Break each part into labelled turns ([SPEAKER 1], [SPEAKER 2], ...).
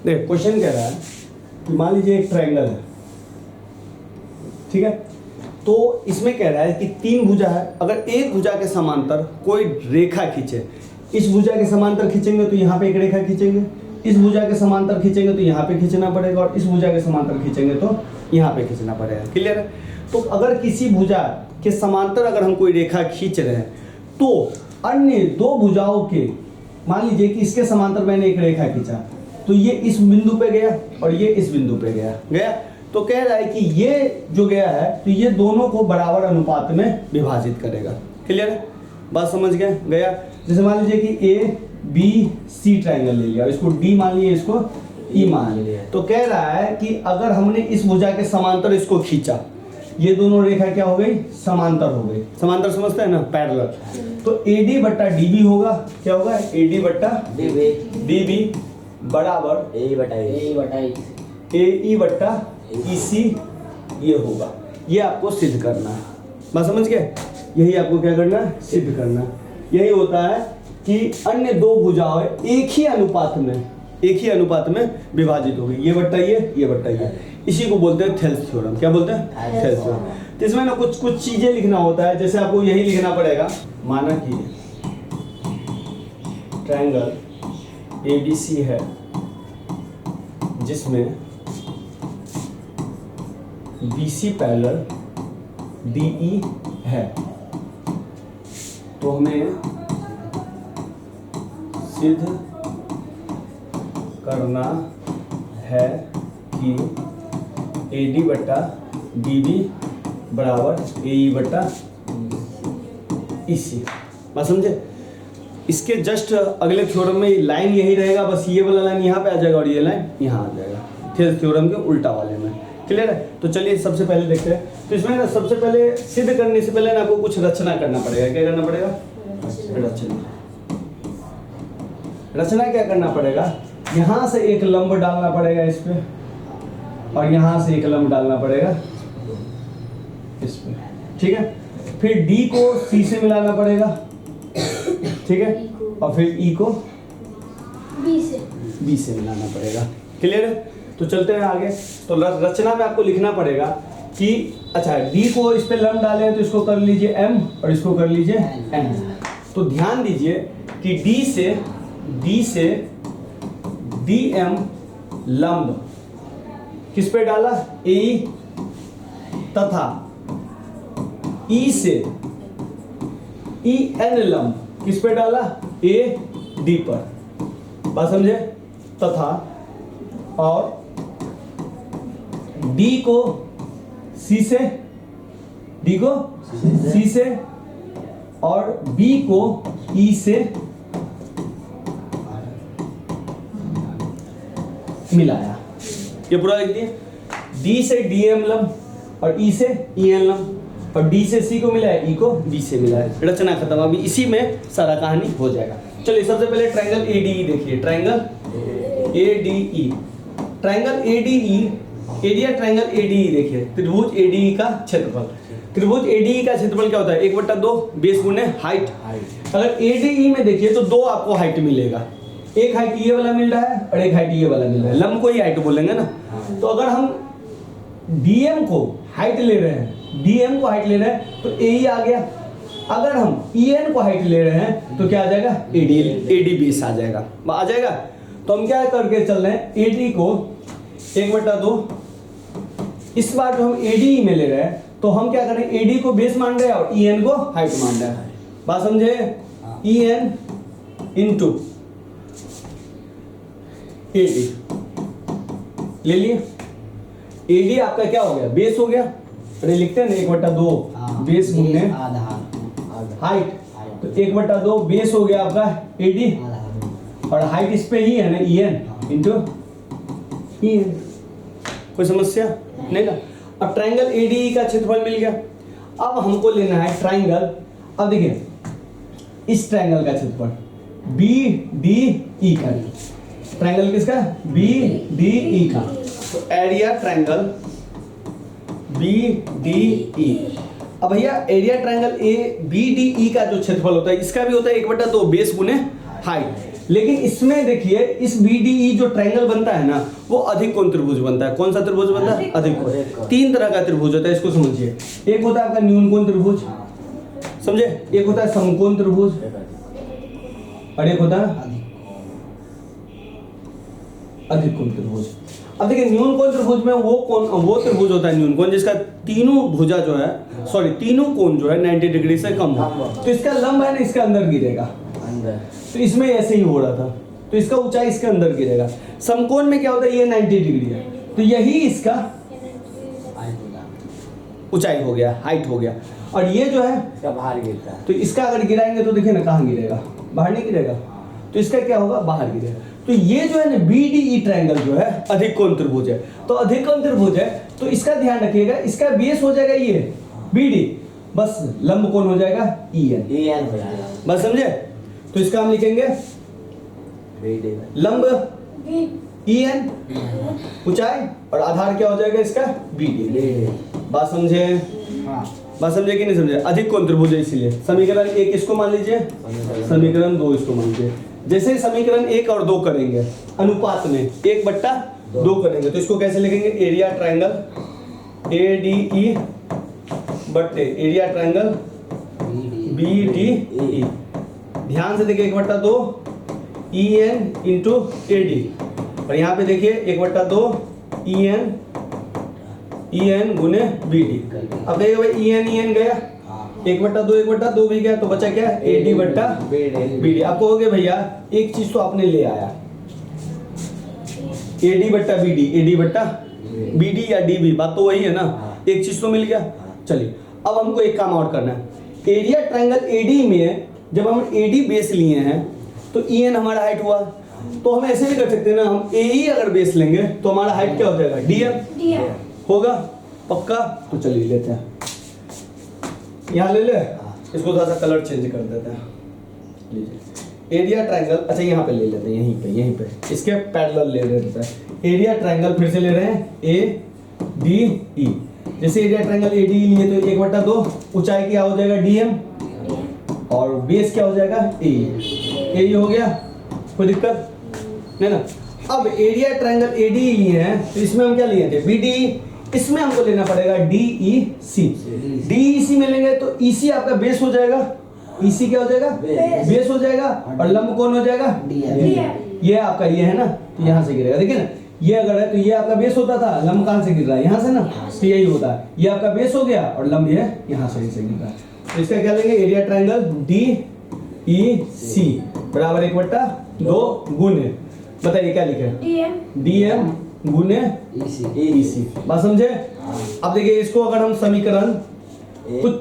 [SPEAKER 1] देख क्वेश्चन कह रहा है कि मान लीजिए एक ट्रायंगल है, ठीक है, तो इसमें कह रहा है कि 3 भुजा है, अगर एक भुजा के समांतर कोई रेखा खींचे, इस भुजा के समांतर खींचेंगे तो यहाँ पे एक रेखा खींचेंगे, इस भुजा के समांतर खींचेंगे तो यहाँ पे खींचना पड़ेगा, और इस भुजा के समांतर खींचेंगे तो यहाँ पे खींचना पड़ेगा। क्लियर है? तो अगर किसी भुजा के समांतर अगर हम कोई रेखा खींच रहे हैं तो अन्य 2 भुजाओं के, मान लीजिए कि इसके समांतर मैंने एक रेखा खींचा, तो ये इस बिंदु पे गया और ये इस बिंदु पे गया, तो कह रहा है कि ये जो गया है तो ये दोनों को बराबर अनुपात में विभाजित करेगा। क्लियर है? बात समझ गया? जैसे मान लीजिए कि ABC ट्रायंगल ले लिया, इसको D मान लिया, इसको E मान लिया, तो कह रहा है कि अगर हमने इस भुजा के समांतर इसको खींचा, ये दोनों रेखा क्या हो गई? समांतर हो गई। समांतर समझते हैं ना, पैरेलल। तो AD बट्टा DB होगा, क्या होगा? AD बट्टा DB बराबर AE बट्टा EC ये होगा। ये आपको सिद्ध करना है। बात समझ गए? यही आपको क्या करना है? सिद्ध करना है। यही होता है कि अन्य 2 भुजाएं एक ही अनुपात में विभाजित हो गई, ये बट्टा ये बट्टा ये। इसी को बोलते हैं थेल्स थ्योरम। क्या बोलते हैं? Thales theorem. तो इसमें ना कुछ चीजें लिखना होता है, जैसे आपको यही लिखना पड़ेगा, माना कि ट्रायंगल ABC है जिसमें BC पैरेलल DE है, तो हमें सिद्ध करना है कि AD बट्टा DB बराबर AE बट्टा EC। बात समझे? इसके जस्ट अगले थ्योरम में लाइन यही रहेगा, बस ये वाला लाइन यहाँ पे आ जाएगा और ये लाइन यहाँ आ जाएगा, थेल्स थ्योरम के उल्टा वाले में। क्लियर है? तो चलिए सबसे पहले देखते हैं। तो इसमें ना सबसे पहले सिद्ध करने से पहले ना आपको कुछ रचना करना पड़ेगा। क्या करना पड़ेगा? रचना क्या करना पड़ेगा? यहाँ से एक लंब डालना पड़ेगा इस पे, और यहाँ से एक लंब डालना पड़ेगा इस पे, ठीक है। फिर D को C से मिलाना पड़ेगा, ठीक है, और फिर E को B से मिलाना पड़ेगा। क्लियर है? तो चलते हैं आगे। तो रचना में आपको लिखना पड़ेगा कि अच्छा D को इस पे लंब डाले हैं तो इसको कर लीजिए M और इसको कर लीजिए N। तो ध्यान दीजिए कि D से DM लंब किस पे डाला? AE, तथा E से EN लंब किस पे डाला? AD पर। बात समझे? तथा और D को C से और B को E से मिलाया। ये पूरा लिख दिए। D से DM लंब और E से EN लंब, और D से C को मिलाया, E को B से मिलाया। रचना खत्म। अभी इसी में सारा कहानी हो जाएगा। चलिए सबसे पहले ट्रायंगल ADE देखिए। Triangle ADE, triangle ADE, area triangle ADE देखिए। त्रिभुज ADE का क्षेत्रफल, त्रिभुज ADE का क्षेत्रफल क्या होता है? 1/2 बेस गुने हाइट। अगर ADE में देखिए तो 2 आपको हाइट मिलेगा, एक हाइट ये वाला मिल रहा है और एक हाइट ये वाला मिल रहा है। लंब को ही हाइट बोलेंगे ना। तो अगर हम DM को हाइट ले रहे हैं तो AE आ गया। अगर हम EN को हाइट ले रहे हैं तो क्या आ जाएगा? AD बेस आ जाएगा। तो हम क्या करके चल रहे हैं? AD को 1/2, इस बार जो हम ADE में ले रहे हैं तो हम क्या करें? AD को बेस मान रहे हैं और EN को हाइट मान रहे हैं। बात समझे? EN इंटू AD ले लिए। AD आपका क्या हो गया? बेस हो गया। अरे लिखते हैं ना 1/2 बेस गुने हाइट, तो 1/2 बेस हो गया आपका AD, और हाइट इस पे ही है ना, EN इंटू EN। कोई समस्या नहीं ना? अब ट्रायंगल ADE का क्षेत्रफल मिल गया। अब हमको लेना है ट्रायंगल, अब देखिए इस ट्रायंगल का क्षेत्रफल BDE का, ट्रायंगल किसका? BDE का। तो एरिया ट्रायंगल BDE। अब भैया एरिया ट्रायंगल BDE का जो क्षेत्रफल होता है इसका भी होता है 1/2 बेस गुने हाइट। लेकिन इसमें देखिए इस BDE जो ट्रायंगल बनता है ना वो अधिक कोण त्रिभुज बनता है। कौन सा त्रिभुज बनता है? अधिक कोण। तीन तरह का त्रिभुज होता है, इसको समझिए। एक होता है आपका न्यून कोण त्रिभुज, समझे, एक होता है समकोण त्रिभुज और एक होता है अधिक कोण त्रिभुज। अब देखिए न्यून कोण त्रिभुज में वो त्रिभुज होता है न्यून कोण जिसका तीनों भुजा जो है तीनों कोण जो है 90 डिग्री से कम हो। तो इसका लंब है ना इसके अंदर गिरेगा, तो इसमें ऐसे ही हो रहा था, तो इसका ऊंचाई इसके अंदर गिरेगा। समकोण में क्या होता है, ये 90 डिग्री है, तो यही इसका ऊंचाई हो गया, हाइट हो गया। और ये जो है
[SPEAKER 2] इसका बाहर गिरता है,
[SPEAKER 1] तो इसका अगर गिराएंगे तो देखिए ना कहाँ गिरेगा, बाहर नहीं गिरेगा, तो इसका क्या होगा, बाहर गिरेगा। तो ये जो है ना BDE ट्रायंगल जो है अधिक कोण त्रिभुज है। तो अधिक कोण त्रिभुज है तो इसका ध्यान रखिएगा, इसका बेस हो जाएगा ये BD, बस लंब कोण हो जाएगा EN
[SPEAKER 2] हो जाएगा,
[SPEAKER 1] बस समझे। तो इसका हम लिखेंगे लंब EN, ऊंचाई और आधार क्या हो जाएगा इसका BD। बात समझे? बात समझे कि नहीं समझे? अधिक कोण त्रिभुज है इसीलिए समीकरण 1 इसको मान लीजिए, समीकरण 2 इसको मान लीजिए। जैसे समीकरण 1 और 2 करेंगे अनुपात में 1/2 करेंगे तो इसको कैसे लिखेंगे, एरिया ट्रायंगल ADE बट्टे एरिया ट्रायंगल BDE। ध्यान से देखिए 1/2 EN इंटू AD, और यहाँ पे देखिए 1/2 EN गुने BD। अब देखिए भाई EN गया, 1/2 भी गया, तो बचा क्या, AD बट्टा BD। आप कहोगे भैया एक चीज तो आपने ले आया, AD बट्टा BD या DB, बात तो वही है ना, एक चीज तो मिल गया। चलिए अब हमको एक काम और करना है। एरिया ट्रायंगल AD में जब हम AD बेस लिए हैं तो EN हमारा हाइट हुआ, तो हम ऐसे भी कर सकते हैं ना, हम AE अगर बेस लेंगे तो हमारा हाइट क्या हो जाएगा, DM होगा, पक्का। तो चलिए लेते हैं, यहाँ ले ले, इसको थोड़ा सा कलर चेंज कर देते हैं, लीजिए एरिया ट्रायंगल। अच्छा यहाँ पे ले लेते हैं, यहीं पे इसके पैरेलल ले लेते हैं। एरिया ट्रायंगल फिर से ले रहे हैं ADE। जैसे एरिया ट्रायंगल ADE लिए तो 1/2 ऊंचाई क्या हो जाएगा DM, और बेस क्या हो जाएगा AE हो गया, कोई दिक्कत नहीं ना। अब एरिया ट्रायंगल ADE लिए हैं तो इसमें हम क्या लिए थे, BDE, इसमें हमको लेना पड़ेगा DEC में लेंगे तो EC आपका बेस हो जाएगा, EC क्या हो जाएगा, बेस हो जाएगा, और लंब कौन हो जाएगा, ये आपका ये है ना, तो यहाँ से गिरेगा। देखिए ना, ये अगर है तो ये आपका बेस होता था, लंब कहाँ से गिर रहा है, यहाँ से ना, तो यही होता है, ये आपका बेस हो गया और लंब ये यहाँ से गिर रहा है। तो इसका क्या लेंगे, एरिया ट्रायंगल DEC बराबर 1/2 गुने, बताइए क्या लिखे, DM गुने EC। बात समझे? अब देखिए इसको अगर हम समीकरण कुछ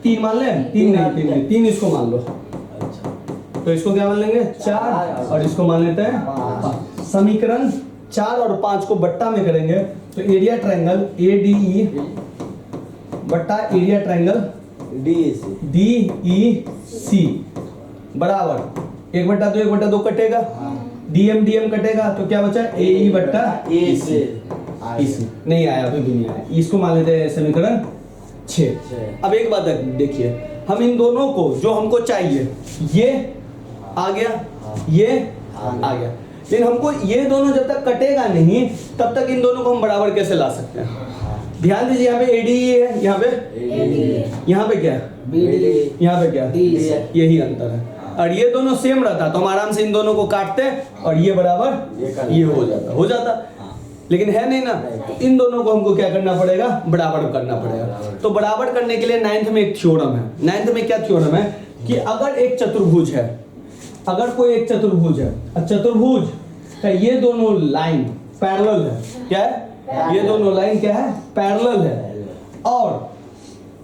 [SPEAKER 1] 3 मान लें, 3 इसको मान लो, तो इसको क्या मान लेंगे, 4, और इसको मान लेते हैं 5। समीकरण 4 और 5 को बट्टा में करेंगे तो एरिया ट्रायंगल ADE बट्टा एरिया ट्रायंगल DEC बराबर 1/2 कटेगा, DM कटेगा, तो क्या बचा, AE बट्टा EC। नहीं आया, अभी भी नहीं आया, इसको मान लेते हैं समीकरण 6। अब एक बात देखिए, हम इन दोनों को जो हमको चाहिए, ये आ गया, ये आ गया, लेकिन हमको ये दोनों जब तक कटेगा नहीं तब तक इन दोनों को हम बराबर कैसे ला सकते हैं। ध्यान दीजिए, यहाँ पे ADE है, यहाँ पे क्या है, यहाँ पे क्या है, यही अंतर है। और ये दोनों सेम रहता तो हम आराम से इन दोनों को काटते और ये बराबर ये हो जाता, लेकिन है नहीं ना, तो इन दोनों को हमको क्या करना पड़ेगा, बराबर करना पड़ेगा। तो बराबर करने के लिए 9th में एक थ्योरम है। 9th में क्या थ्योरम है कि अगर एक चतुर्भुज है, अगर कोई एक चतुर्भुज है, चतुर्भुज का ये दोनों लाइन पैरेलल है, क्या है, ये दोनों लाइन क्या है, पैरेलल है, और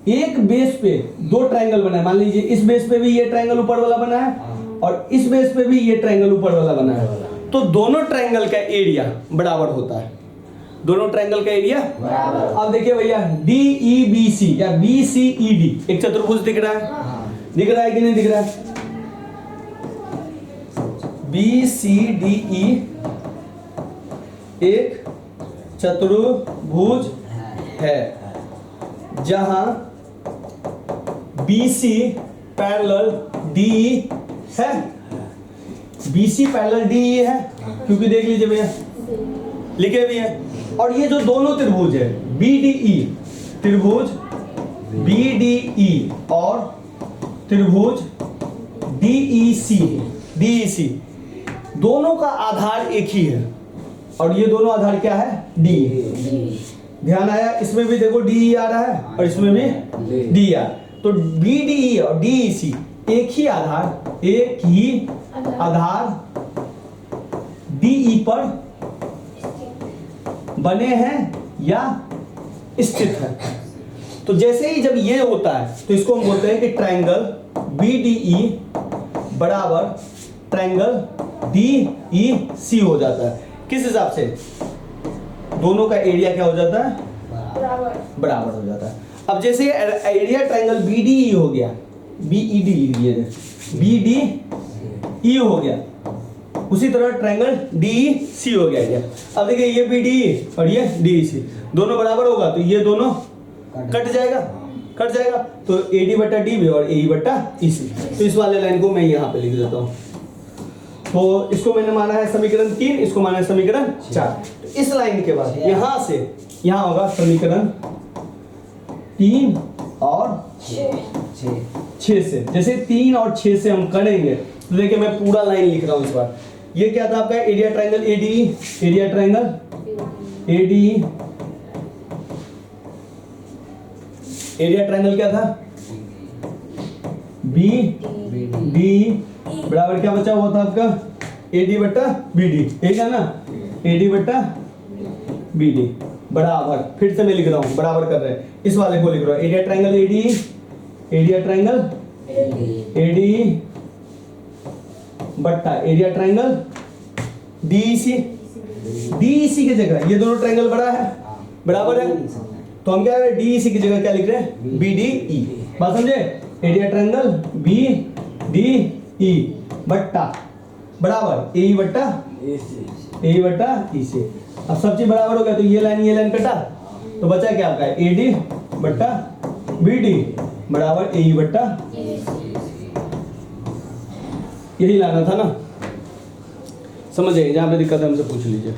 [SPEAKER 1] एक बेस पे 2 ट्रायंगल बना है, मान लीजिए इस बेस पे भी ये ट्रायंगल ऊपर वाला बना है और इस बेस पे भी ये ट्रायंगल ऊपर वाला बना है, तो दोनों ट्रायंगल का एरिया बराबर होता है, दोनों ट्रायंगल का एरिया। अब देखिए भैया DEBC या BCED एक चतुर्भुज दिख रहा है कि नहीं दिख रहा है, BCDE एक चतुर्भुज है जहां BC पैरेलल DE है। BC पैरेलल DE है, क्योंकि देख लीजिए भैया लिखे भी है। और ये जो दोनों त्रिभुज है BDE, त्रिभुज BDE और त्रिभुज DEC, दोनों का आधार एक ही है, और ये दोनों आधार क्या है? D। ध्यान आया? इसमें भी देखो DE आ रहा है और इसमें भी D आ, तो BDE और DEC एक ही आधार DE पर बने हैं या स्थित है। तो जैसे ही जब ये होता है तो इसको हम बोलते हैं कि ट्रायंगल BDE बराबर ट्रायंगल DEC हो जाता है। किस हिसाब से? दोनों का एरिया क्या हो जाता है? बराबर हो जाता है। अब जैसे एरिया ट्रायंगल BDE हो गया, BDE हो गया, उसी तरह ट्रायंगल DEC हो गया। अब देखिए ये BDE और ये DEC दोनों बराबर होगा तो ये दोनों कट जाएगा, तो AD/DB और AE/EC। तो इस वाले लाइन को मैं यहाँ पे लिख देता हूँ। तो इसको मैंने माना है समीकरण 3, इसको माना है समीकरण 4। तो इस लाइन के बाद यहाँ से यहाँ होगा समीकरण 3 और 6 से। जैसे 3 और 6 से हम करेंगे तो देखिए मैं पूरा लाइन लिख रहा हूँ इस बार। ये क्या था आपका? Area triangle ADE, area triangle ADE, area triangle क्या था? BD बराबर क्या बचा हुआ था आपका? AD/BD, ठीक है ना? AD/BD बराबर, फिर से मैं लिख रहा हूं, बराबर कर रहे हैं, इस वाले को लिख रहा हूं, area triangle ADE, area triangle ADE बट्टा एरिया ट्रायंगल DEC की जगह ये दोनों ट्रायंगल बड़ा है, बराबर है, तो हम क्या करें? DEC की जगह क्या लिख रहे हैं? BDE। बात समझे? एरिया ट्रायंगल BDE बट्टा बराबर AE/EC। अब सब चीज बराबर हो गया तो ये लाइन कटा, तो बचा क्या आपका? AD/BD बराबर AE/EC। यही लाना था ना? समझ गए? जहां पे दिक्कत है हमसे पूछ लीजिए।